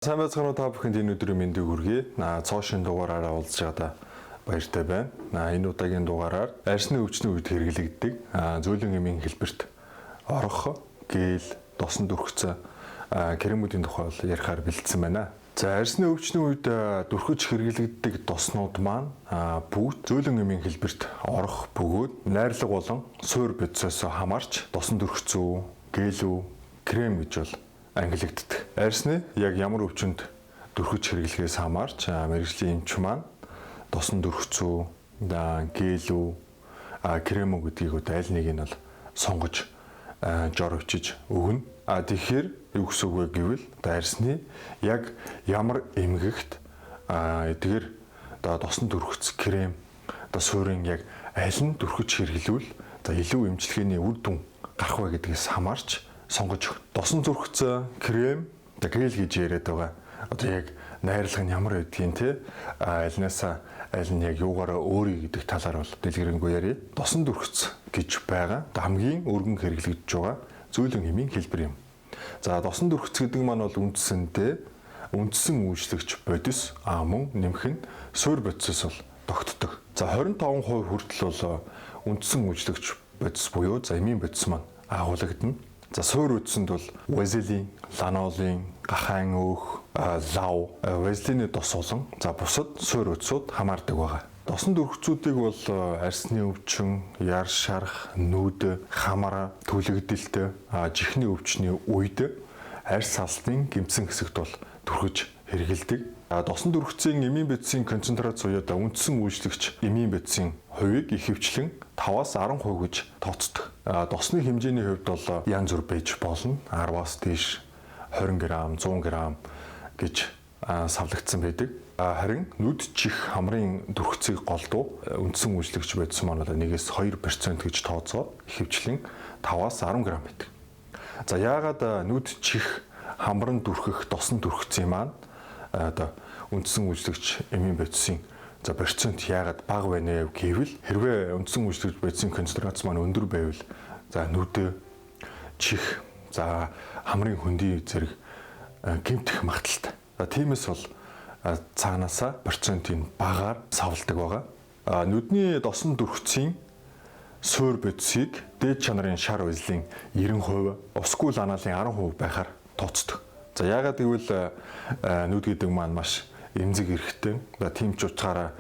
Сайн байцгаана уу та бүхэнд энэ өдрийн мэндийг хүргэе. Цоошин дугаараараа уулзж байгаадаа баяртай байна. Энэ удаагийн дугаараар арьсны өвчний үед хэрэглэгддэг зөөлөн эмийн хэлбэрт орох, гээл, досон дүрхцээ кремүүдийн тухай ярихаар бэлдсэн байна. За арьсны өвчний үед дүрхэж хэрэглэгддэг доснууд маань бүгд зөөлөн эмийн хэлбэрт орох бөгөөд найрлага болон суур бодисоос хамаарч досон дүрхцүү, гэлүү, крем гэж бол ангилагддаг. Арьсны яг ямар өвчнөд дүрхэж хэрэглэхээс хамаарч мэргэжлийн эмч маань досон дүрхцүү, гэлүү, крем гэдгийг аль нэг нь бол сонгож жор өчиж өгнө. Тэгэхээр юу гэсэн үг вэ гэвэл арьсны яг ямар эмгэгт эдгээр досон дүрхц, крем, суурин яг аль нь дүрхэж хэрэглэвэл илүү эмчилгээний үр дүн гарах вэ гэдгээс хамаарч сонгож өгнө. Досон зүрхцээ, крем, гээл гэж яриад байгаа. Одоо яг найрлага нь ямар байдгийг те альнасаа аль нь яг юугаараа өөрий гэдэг талаар бол дэлгэрэнгүй ярив. Досон дүрхц гэж байгаа хамгийн өргөн хэрэглэгдэж байгаа зөөлөн эмийн хэлбэр юм. За досон дүрхц гэдэг маань бол үндсэндээ үндсэн үйлчлэгч бодис мөн нэмэх нь суур бодисоос бол тогтдог. За 25% хүртэл бол үндсэн үйлчлэгч бодис буюу эмийн бодис маань агуулгадана. За суур үдсэнд бол вазелин, ланолин, гахайн өөх, лав, вазелины дос болон бусад суур үдсүүд хамаардаг байгаа. Досон дүрхцүүдийг бол арьсны өвчин, яр шарах, нүүд, хамар, түлэгдэлт, жихний өвчний үед арьс салстын гэмтсэн хэсэгт бол дүрхэж хэрэгэлдэг. Досон дүрхцийн эмийн бодисын концентрац буюу үндсэн үйлчлэгч эмийн бодисын хувийг ихэвчлэн 5-аас 10% гэж тооцдог. Досны хэмжээний хувьд бол янз бүр байж болно. 10-аас дээш 20 г, 100 г гэж савлагдсан байдаг. Харин нүд чих хамрын дүрхцийг голдуу үндсэн үйлчлэгч бодис маань 1-2% гэж тооцоод ихэвчлэн 5-аас 10 г байдаг. За яагаад нүд чих хамран дүрхэх досон дүрхцийн маань үндсэн үйлчлэгч эмийн бодисын процент яагаад бага байна вэ гэвэл хэрвээ үндсэн үйлчлэгч бодисын концентрац маань өндөр байвал нүд чих хамрын хөндий зэрэг гэмтэх магадaltaй. Тиймээс бол цаанаасаа процентын багаар савладаг байгаа. Нүдний досон дүрхцийн суур бодисыг дээд чанарын шар узлын 90%, усгүй ланалын 10% байхаар тооцдог. За яагаад гэвэл нүд гэдэг маань маш эмзэг эрэхтэй. Тийм ч утгаараа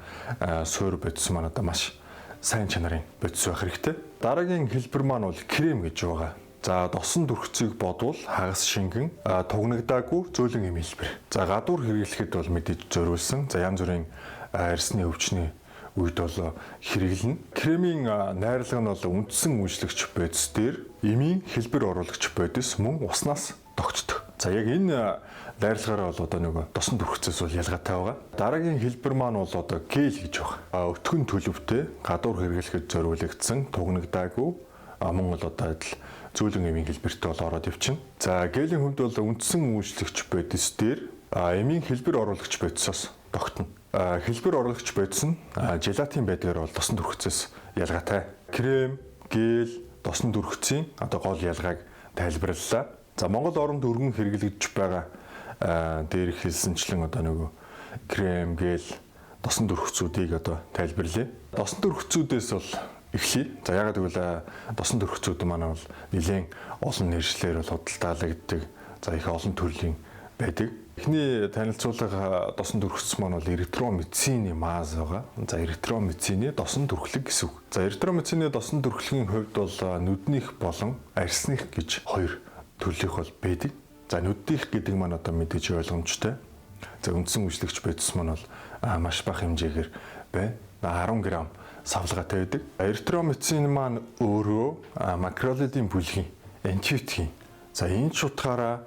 суур бодис маань маш сайн чанарын бодис байх хэрэгтэй. Дараагийн хэлбэр маань бол крем гэж байгаа. За досон дүрхцийг бодвол хагас шингэн тугнагдаагүй зөөлөн эмийн хэлбэр. За гадуур хэрэглэхэд бол мэдээж зориулсан. За янз бүрийн арьсны өвчний үед бол хэрэглэнэ. Кремийн найрлага нь бол үндсэн үйлчлэгч бодис дээр эмийн хэлбэр оруулагч бодис мөн уснаас тогтдог. За яг энэ найрлагаараа бол досон дүрхцээс бол ялгаатай байгаа. Дараагийн хэлбэр маань бол гэл гэж байгаа. Өтгөн төлөвтэй гадуур хэрэглэхэд зориулагдсан тугнагдаагүй мөн бол адил зөөлөн эмийн хэлбэрт бол ороод явчихна. За гээлийн хувьд бол үндсэн үйлчлэгч бодис дээр эмийн хэлбэр оруулагч бодисоос тогтно. Хэлбэр оруулагч бодис нь желатин байдгаар бол досон дүрхцээс ялгаатай. Крем, гэл, досон дүрхцийн гол ялгааг тайлбарлалаа. За Монгол оронд өргөн хэрэглэгдэж байгаа дээр хэлсэнчлэн крем, гэл, досон дүрхцүүдийг тайлбарлая. Досон дүрхцүүдээс бол эхлэе. За яагаад гэвэл досон дүрхцүүд маань бол нэлээд олон нэршлэр бол худалдаалагддаг. За их олон төрлийн байдаг. Эхний танилцуулга досон дүрхц маань бол эритромицины маз байгаа. За эритромицины досон дүрхлэг гэсэн үг. За эритромицины досон дүрхлэгийн хувьд бол нүднийх болон арьсных гэж хоёр төрлийнх бол байдаг. За нүднийх гэдэг маань мэдээж ойлгомжтой. За үндсэн үйлчлэгч бодис маань бол маш бага хэмжээгээр байна. 10 г савлгаатай байдаг. Эритромицин маань өөрөө макролидын бүлгийн антибиотик. За энэ ч утгаараа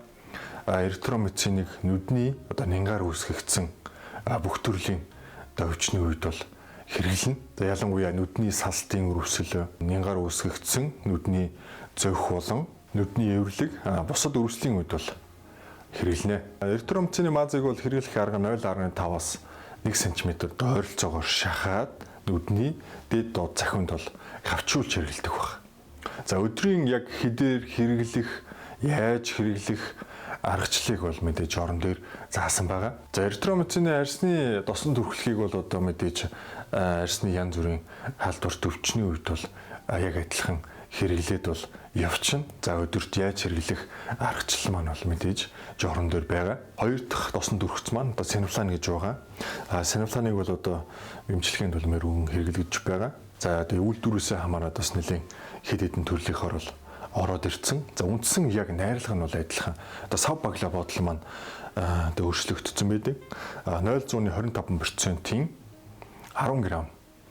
эритромициныг нүдний нянгаар үүсгэгдсэн бүх төрлийн өвчний үед бол хэрэглэнэ. За ялангуяа нүдний салтын өрөвсөл, нянгаар үүсгэгдсэн нүдний зовх болон нүдний эвэрлэг бусад өрөвслийн үед бол хэрэглэнэ. Эритромицины мазыг бол хэрэглэх арга 0.5-аас 1 см ойролцоогоор шахаад нүдний дээд доод цахинд бол хавчуулж хэрэглэдэг баг. За өдрийн яг хэдээр хэрэглэх, яаж хэрэглэх аргачлалыг бол мэдээж орон дээр заасан байгаа. За эритромицины арьсны досон төрхлөхийг бол одоо мэдээж арьсны янз бүрийн халдвар төвчний үед бол яг адилхан хэрэглээд бол явчихна. За өдөрт яаж хэрэглэх аргачлал маань бол мэдээж жорон дээр байгаа. Хоёр дахь досон төрхц маань одоо синефлан гэж байгаа. Синефланыг бол одоо эмчилгээнд бол мөрөн хэрэглэж байгаа. За тэгээ үйлдвэрээсээ хамаарат бас нэлийн хэд хэдэн төрлийнхөр бол ороод ирсэн. За үндсэн яг найрлага нь бол адилхан. Одоо сав багла бодол маань одоо өөрчлөгдсөн байдаг. 0.25%-ийн 10 г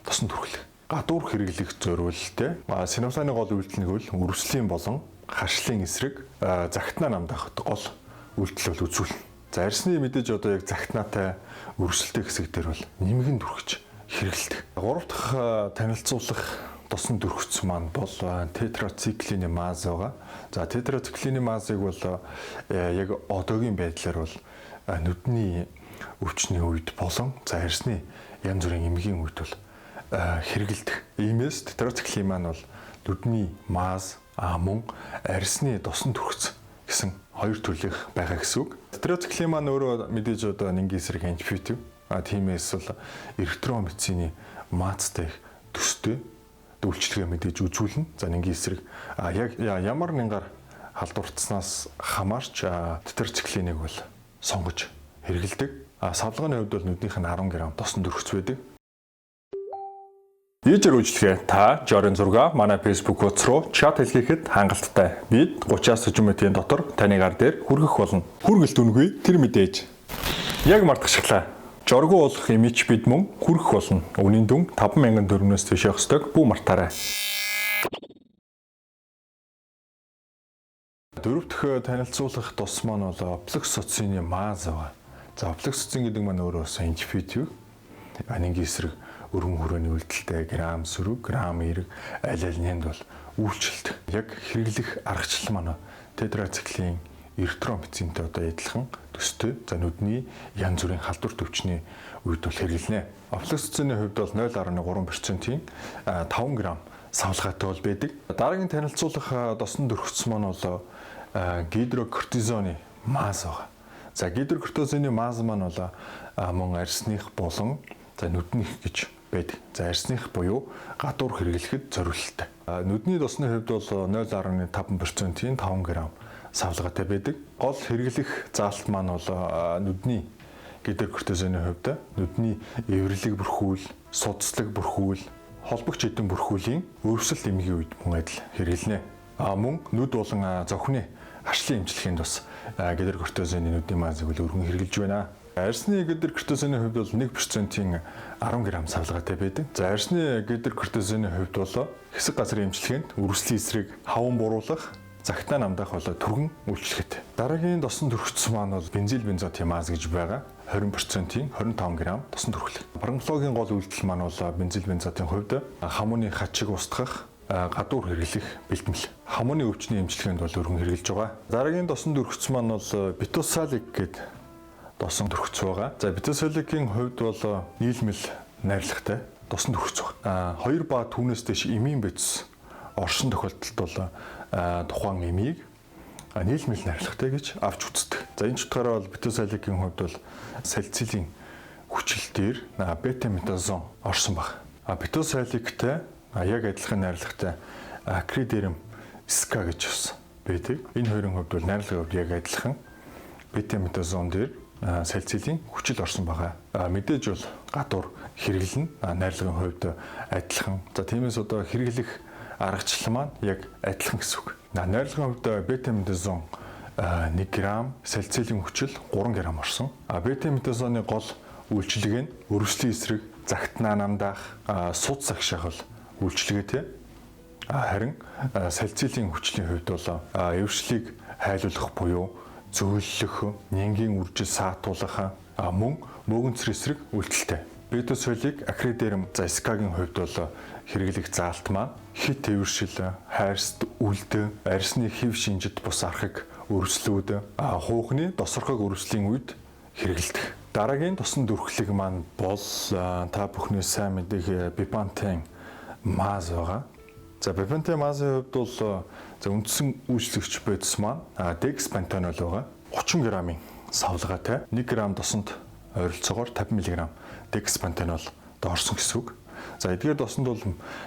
тосон төрхлөх. Гадуур хэрэглэх зориулалттай синефланы гол үйлдэл нь үрслийн болон харшлын эсрэг загтнаа намдах гол үйлдэл бол үзүүлнэ. За арьсны мэдээж одоо яг загтнаатай үрсэлтэй хэсэг дээр бол нэмгэн дүрхэж хэрэглэдэг. Гурав дахь танилцуулах досон дүрхц маань бол тетрациклины маз байгаа. За тетрациклины мазыг бол яг одоогийн байдлаар бол нүдний өвчний үед болон за арьсны янз бүрийн эмгийн үед бол хэрэгэлдэг. Иймээс тетрациклин маань бол нүдний маз мөн арьсны досон төрхц гэсэн хоёр төрлөх байгаа гэсэн үг. Тетрациклин маань өөрөө мэдээж одоо нингийн эсрэг антибиотик. Тиймээс бол эритромицины мазтай төстэй үйлчлэгээ мэдээж үзүүлнэ. За нингийн эсрэг яг ямар нянгаар халдвартснаас хамаарч тетрациклинийг бол сонгож хэрэгэлдэг. Савлганы хувьд бол нүднийх нь 10 г досон төрхц байдаг. Ижир үйлчлэгээ та Жорын зураг манай Facebook хуудас руу чат хэлгээхэд хангалттай. Бид 30-аас 40 минутын дотор таны гар дээр хүргэх болно. Хүргэлт үнгүй тэр мэдээж. Яг мартагшглаа. Жоргуу болох имиж бид мөн хүргэх болно. Үнийн дүн 50000 төгрөгнөөс тийш явах ёстойг бүү мартаарай. Дөрөв дэх танилцуулах тус маань бол оплоксоцины маз байгаа. За оплоксоцин гэдэг маань өөрөө антибиотик. Анингийн эсрэг өргөн хүрээний үйлдэлтэй грамм сөрөг, грамм эерэг аль альнд бол үйлчлэлт. Яг хэрэглэх аргачлал маань тетрациклин, эритромицинтэй одоо адилхан төстэй. За нүдний янз бүрийн халдвар төвчний үед бол хэрэглэнэ. Офлоксицины хувьд бол 0.3%-ийн 5 г савлгаатай бол байдаг. Дараагийн танилцуулах досон төрхц маань бол гидрокортизоны маз байгаа. За гидрокортизоны маз маань бол мөн арьсных болон за нүднийх гэж байдаг. За арьсных буюу гадуур хэрэглэхэд зориулттай. Нүдний досны хувьд бол 0.5%-ийн 5 г савлгаатай байдаг. Гол хэрэглэх заалт маань бол нүдний гидрокортизоны хувьд нүдний эвэрлэг бүрхүүл, судаслаг бүрхүүл, холбогч эдэн бүрхүүлийн өөрсөлт эмгийн үед мөн адил хэрэглэнэ. Мөн нүд болон зохины харшлын эмчилгээнд бас гидрокортизоны нүдний мазыг өргөн хэрэглэж байна. Арьсны гидрокортизоны хувьд бол 1%-ийн 10 г савлгаатай байдаг. За арьсны гидрокортизоны хувьд бол хэсэг газрын эмчилгээнд үрслийн эсрэг хаван буруулах, загтаа намдах болоо түргэн үйлчлэхэд. Дараагийн досон төрхц маань бол бензил бензотиамаз гэж байгаа. 20%-ийн 25 г досон төрхлөг. Фармакологийн гол үйлдэл маань бол бензил бензотын хувьд хамууны хачиг устгах, гадуур хэрэглэх бэлтгэл. Хамууны өвчний эмчилгээнд бол өргөн хэрэглэж байгаа. Дараагийн досон төрхц маань бол битусалик гэдэг досон төрхц байгаа. За битусаликийн хувьд бол нийлмэл найрлагатай досон төрхц байна. 2 ба түүнээс дэш эмийн бэцс оршин тохиолдолд бол тухайн эмийг нийлмэл найрлагатай гэж авч үздэг. За энэ ч утгаараа бол битусаликийн хувьд бол салицилын хүчил дээр бета-метазон орсон баг. Битусаликтэй яг адилхан найрлагатай акридерм ска гэж бас байдаг. Энэ хоёрын хувьд бол найрлагын хувьд яг адилхан бета-метазон дээр салицилын хүчил орсон байгаа. Мэдээж бол гадуур хэрэглэн найрлагын хувьд адилхан. За тиймээс одоо хэрэглэх аргачлал маань яг адилхан гэсэн үг. Найрлагын хувьд бета-метазон 1 г, салицилын хүчил 3 г орсон. Бета-метазоны гол үйлчилгээ нь өрслийн эсрэг, загтнаа намдаах, суд сагшаах бол үйлчилгээтэй. Харин салицилын хүчлийн хувьд бол эвшлийг хайлуулах буюу зөөлөх, нянгийн үржил саатуулах, мөн мөөгөнцөр эсрэг үйлдэлтэй. Бетусолик акридерм заскагийн хувьд бол хэрэглэх заалт маань хит тээвэршил, хайрст үлд, арьсны хэв шинжит бус архаг өрслүүд, хуухны досорхог өрслийн үед хэрэглэдэг. Дараагийн тосон дүрхлэг маань бол та бүхний сайн мэдэх бипантен маз байгаа. За бипантен мазын хувьд бол үндсэн үйлчлэгч бодис маань декспантенол байгаа. 30 г-ийн савлгаатай 1 г досонд ойролцоогоор 50 мг дексапантенол доорсон гэсэн үг. За эдгээр досонд бол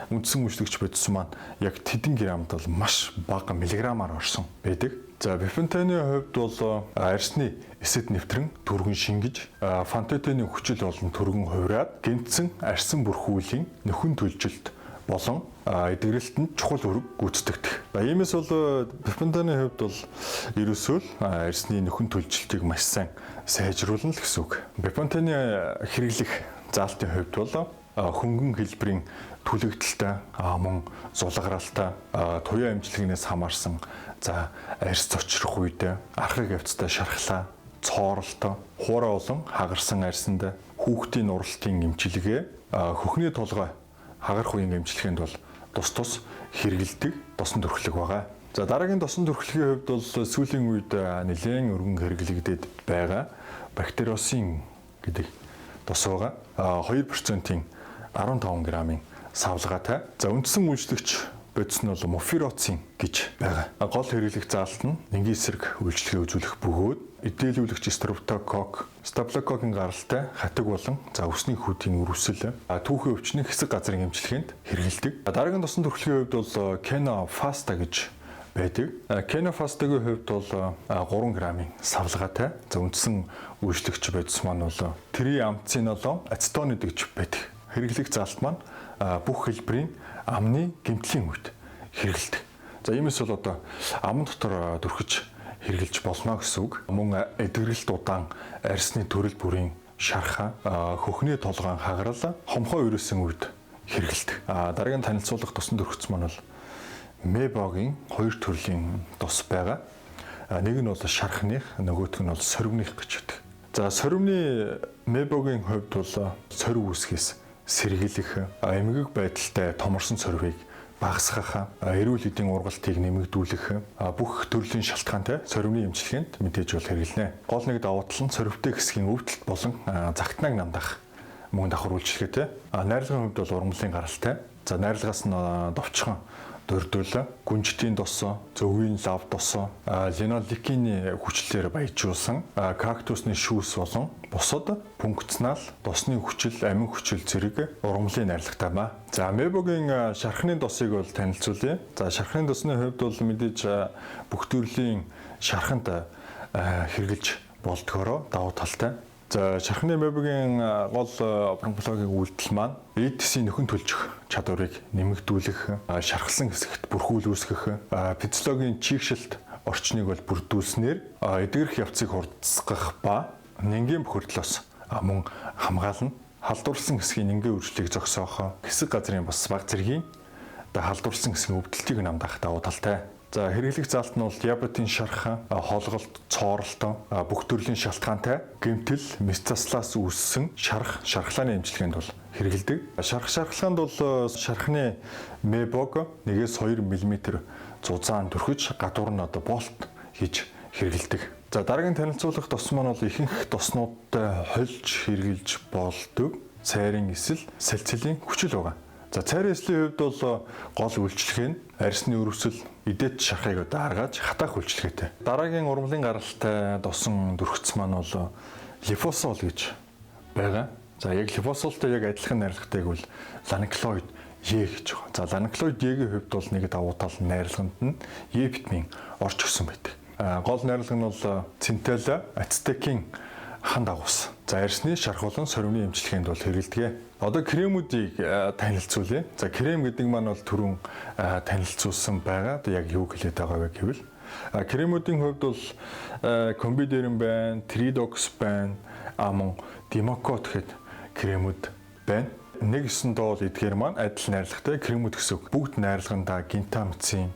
үндсэн үйлчлэгч бодис маань яг тэдэн грамд бол маш бага миллиграмаар орсон байдаг. За бифентаны хувьд бол арсны эсэд нэвтрэн түргэн шингэж, фантотены хүчил болон түргэн хувраад гэнтсэн арсан бүрхүүлийн нөхөн төлжилт болон эдгэрэлтэнд чухал үүрэг гүйцэтгэдэг. Иймээс бол бифентаны хувьд бол ерөөсөө арсны нөхөн төлжилтийг маш сайн сайжруулна л гэсэн үг. Бифентаны хэрэглэх заалтын хувьд бол хөнгөн хэлбэрийн түлэгдэлтэй, мөн зулгараалтай, туяа эмчилгээнээс хамаарсан за арьс цочрох үед архаг явцтай шархлаа, цооролтой, хуурай болон хагарсан арьсанд хүүхдийн уралтын эмчилгээ, хөхний толгой хагарах үеийн эмчилгээнд бол тус хэрэгэлдэг досон төрхлөг байгаа. За дараагийн досон төрхлөгийн хувьд бол сүүлийн үед нэлээд өргөн хэрэглэгдээд байгаа бактериосын гэдэг тос байгаа. 2%-ийн 15 г-ийн савлгаатай. За үндсэн үйлчлэгч бодис нь бол муфироцин гэж байгаа. Гол хэрэглэх заалт нь энгийн эсрэг үйлчлэгээ үзүүлэх бөгөөд эдэлүүлэгч стафилококкийн гаралтай хатаг болон за өсний хүүдийн үрвсэл түүхэн өвчний хэсэг газрын эмчилгээнд хэрэгэлдэг. Дараагийн тосон төрхлийн хувьд бол кенофаста гэж байдаг. Кенофастагийн хувьд бол 3 г-ийн савлгаатай. За үндсэн үйлчлэгч бодис маань бол триамцинолон ацетонид гэж байдаг. Хэрэглэх заалт маань бүх хэлбэрийн амны гэмтлийн үед хэрэгэлдэг. За иймээс бол одоо ам дотор дөрхиж хэрэгжилж болно гэсэн үг. Мөн эдгэрэлт удаан арьсны төрөл бүрийн шархаа, хөхний толгойн хагарал, хомхоо өрөөсөн үед хэрэгэлдэг. Дараагийн танилцуулах тосон дөрхөц маань бол мебогийн 2 төрлийн тос байгаа. Нэг нь бол шархных, нөгөөх нь бол сорвных гэж байдаг. За сорвны мебогийн хувьд бол сорив үүсгээс сэргийлэх, эмгэг байдалтай томорсон сорвыг багасгах, эрүүл эдийн ургалтыг нэмэгдүүлэх бүх төрлийн шалтгаантай сорвны эмчилгээнд мэдээж бол хэрэглэнэ. Гол нэг давуу тал нь сорвтой хэсгийн өвдөлт болон загтнааг намдах мөн давхар үйлчлэгээтэй. Найрлагын хувьд бол ургамлын гаралтай. За найрлагаас нь довчхон дөрдөл, гүнжтийн дос, зөвгийн лав дос, линоликины хүчлээр баяжуулсан кактусны шүүс болон бусад функционал досны хүчил, амин хүчил зэрэг ургамлын найрлагатай ба. За мебогийн шархны досыг бол танилцуулъя. За шархны досны хувьд бол мэдээж бүх төрлийн шарханд хэрэгжилж болдгоороо давуу талтай. За шархны мебогийн гол бронхологийн үйлдэл маань эдисийн нөхөн төлжих чадварыг нэмэгдүүлэх, шархсан хэсэгт бүрхүүл үүсгэх, физиологийн чийгшилт орчныг бол бүрдүүлснээр эдгэрэх явцыг хурдсгах ба нингийн бохирдлоос мөн хамгаална. Халдварласан хэсгийн нингийн үржлийг зогсоох, хэсэг газрын бас баг зэргийн халдварласан хэсгийн өвдөлтийг намдах давуу талтай. За хэрэглэх заалт нь бол диабетийн шарх, хоолголт, цооролт, бүх төрлийн шалтгаантай гэмтэл, метастазлаас үүссэн шархлааны эмчилгээнд бол хэрэгэлдэг. Шархлаанд бол шархны мебог 1-2 мм зузаан төрхөж гадуур нь болт хийж хэрэгэлдэг. За дараагийн танилцуулах тос маань бол ихэнх тоснуудтай хольж хэрэгжилж болдог цайрын эсэл салцилын хүчил байгаа. За цайрын эслийн хувьд бол гол үйлчлэг нь арьсны өрөвсөл, идэт шархыг даргааж хатаах үйлчлэгээтэй. Дараагийн ургамлын гаралтай досон дөрхөц маань бол лифосол гэж байгаа. За яг лифосолтой яг адилхан найрлагатайг бол ланиклоид Е гэж байгаа. За ланиклоид Е-ийн хувьд бол нэг давуу тал найрлаганд нь Е витамин орж өгсөн байдаг. Гол найрлага нь бол центел ацетекийн хан дагуус. За арьсны шарх болон сорвны эмчилгээнд бол хэрэгэлдэг. Одоо кремүүдийг танилцуулъя. За крем гэдэг маань бол түрүүн танилцуулсан байгаа. Одоо яг юу хэлээд байгаа вэ гэвэл кремүүдийн хувьд бол комбидерин байна, тридокс байна, мөн димокот гэхэд кремүүд байна. Нэг өсөндөө бол эдгээр маань адил найрлагатай кремүүд гэсэн үг. Бүгд найрлагандаа гентамицин,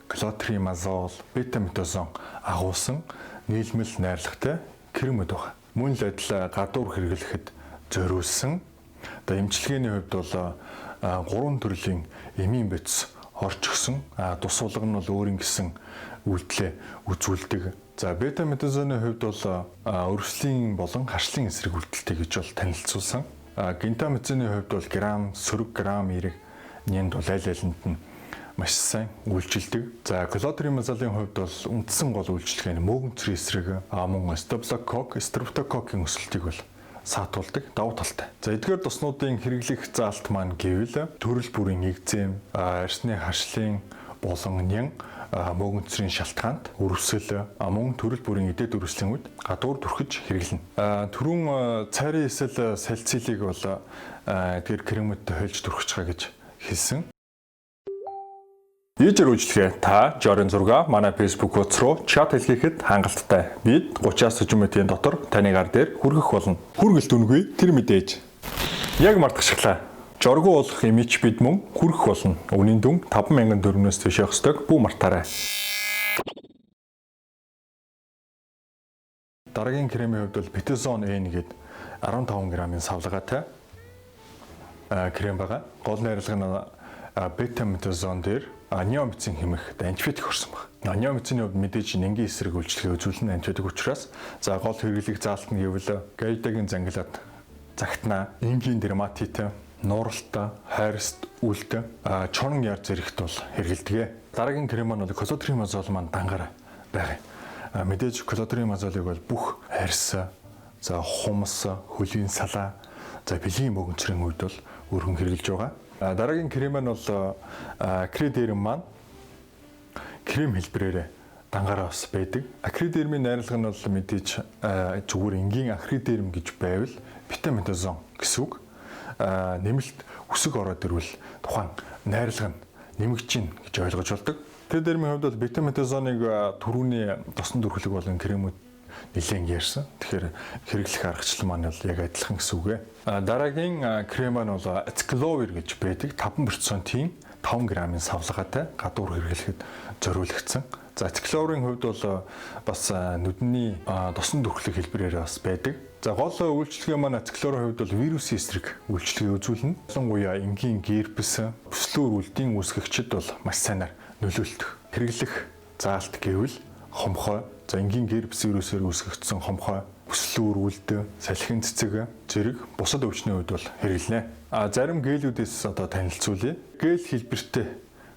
клотримазол, бетаметазон агуулсан нийлмэл найрлагатай кремүүд байна. Мөн л адил гадуур хэрэглэхэд зориулсан. Одоо эмчилгээний хувьд бол 3 төрлийн эмийн бодис орж өгсөн. Тус сулга нь бол өөрийн гэсэн үйлдэлээ үзүүлдэг. За бетаметазоны хувьд бол өрслийн болон харшлын эсрэг үйлдэлтэй гэж бол танилцуулсан. Гентамицины хувьд бол грамм, сөрөг грамм эрэг нэнд бол аль алинд нь маш сайн үйлчилдэг. За клотримазолын хувьд бол үндсэн гол үйлчилгээ нь мөөгөнцрийн эсрэг мөн стрептококкийн өсөлтийг бол саатуулдаг давуу талтай. За эдгээр доснуудын хэрэглэх заалт маань гэвэл төрөл бүрийн экзем, арсны харшлын болон нян мөөгөнцрийн шалтгаанд өрөвсөл мөн төрөл бүрийн эдээд өрөвслийн үед гадуур түрхэж хэрэглэнэ. Түрүүн цайрын эсэл салцилыг бол тэр кремүүдтэй хойлж түрхэж байгаа гэж хэлсэн. Ижир үйлчлэгээ та Жорын зураг манай Facebook хуудас руу чат хэлгээхэд хангалттай. Бид 30-аас 40 минутын дотор таны гар дээр хүргэх болно. Хүргэлт үнгүй тэр мэдээж. Яг мартагшглаа. Жоргуу болох имиж бид мөн хүргэх болно. Үнийн дүн 50000 төгрөгнөөс төшөөх ёстойг бүү мартаарай. Дараагийн кремийн хувьд бол Betazone N гэдэг 15 грамын савлгаатай крем байгаа. Гол найрлага нь бета-метазон дээр неомицин хэмээх антибиотик орсон байна. Неомицины хувьд мэдээж нэнгийн эсрэг үйлчлэгээ үзүүлнэ антибиотик учраас за гол хэрэглэх заалт нь гэвэл гайдагийн зангилаад загтнаа, энгийн дерматит, нууралтай, хайрст, үлд, чорон яр зэрэгт бол хэрэгэлдэг. Дараагийн крем маань бол клотримазол маань дангаараа байгаа. Мэдээж клотримазолыг бол бүх хайрс, за хумс, хөлийн салаа, за бэлгийн мөөгөнцрийн үед бол өргөн хэрэглэж байгаа. Дараагийн крем нь бол акридерм маань крем хэлбэрээр дангаараа бас байдаг. Акридермийн найрлага нь бол мэдээж зүгээр энгийн акридерм гэж байвал бета-метазон гэсэн үг. Нэмэлт үсэг ороод ирвэл тухайн найрлага нь нэмэгч чинь гэж ойлгож болдог. Акридермийн хувьд бол бета-метазоныг түрүүний тосон төрхлөг болон кремүүд нэлээд ярьсан. Тэгэхээр хэрэглэх аргачлал маань бол яг адилхан гэсэн үг ээ. Дараагийн крем маань бол Aciclovir гэж байдаг. 5% 5 грамын савлгаатай гадуур хэрэглэхэд зориулагдсан. За Aciclovir-ын хувьд бол бас нүдний тосон төрхлөг хэлбэрээр бас байдаг. За гол үйлчлэгээ маань Aciclovir-ын хувьд бол вирусын эсрэг үйлчлэгээ үзүүлнэ. Ялангуяа энгийн герпес, бүслүүр үлдийн үүсгэгчид бол маш сайнаар нөлөөлдөг. Хэрэглэх заалт гэвэл хомхой, за энгийн герпес вирусээр үүсгэгдсэн хомхой, бүслүүр үлд, салхин цэцэг зэрэг бусад өвчний үед бол хэрэглэнэ. Зарим гээлүүдээс танилцуулъя. Гээл хэлбэртэй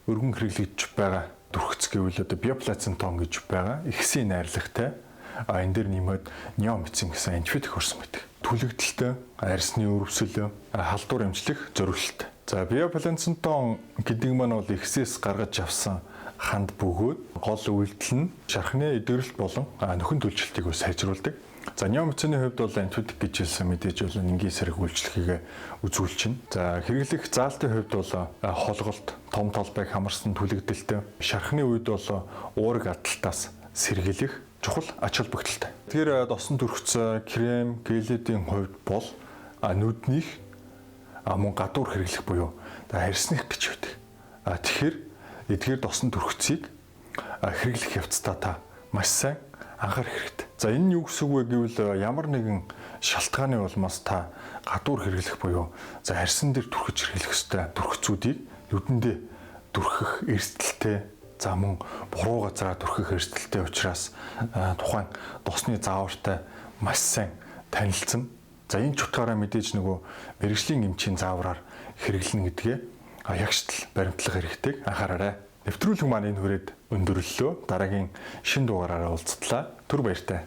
өргөн хэрэглэгдэж байгаа дүрхц гэвэл биоплацентон гэж байгаа. Ихсийн найрлагатай. Энэ дээр нэмээд неомицин гэсэн антибиотик орсон байдаг. Түлэгдэлтэй, арьсны өрөвсөл, халдвар эмчлэх зориулалт. За биоплацентон гэдэг маань бол ихсээс гаргаж авсан ханд бөгөөд гол үйлдэл нь шархны эдгэрэлт болон нөхөн төлжилтийг сайжруулдаг. За неомицины хувьд бол антибиотик гэж хэлсэн мэдээж бол энгийн эсрэг үйлчлэгийг үзүүлчихнэ. За хэрэглэх заалтын хувьд бол холголт, том толбайг хамарсан түлэгдэлтэй, шархны үед бол уурэг адалтаас сэргийлэх чухал ач холбогдолтой. Тэгэхээр досон төрхц крем, гелүүдийн хувьд бол нүднийх мөн гадуур хэрэглэх буюу харьсных гэж байдаг. Тэгэхээр эдгээр досон төрхцийг хэрэглэх явцдаа та маш сайн анхаарах хэрэгтэй. За энэ нь юу гэсэн үг вэ гэвэл ямар нэгэн шалтгааны улмаас та гадуур хэрэглэх буюу за харьсан дээр түрхэж хэрэглэх ёстой түрхцүүдийг нүдэндээ түрхэх эрсдэлтэй, за мөн буруу газараа түрхэх эрсдэлтэй учраас тухайн досны заавартай маш сайн танилцсан. За энэ ч утгаараа мэдээж нөгөө мэрэгжлийн эмчийн заавраар хэрэглэнэ гэдгээ ягштал баримтлах хэрэгтэй анхаараарай. Нэвтрүүлэг маань энэ хүрээд өндөрлөлөө. Дараагийн шинэ дугаараараа уулзтлаа. Түр баяртай.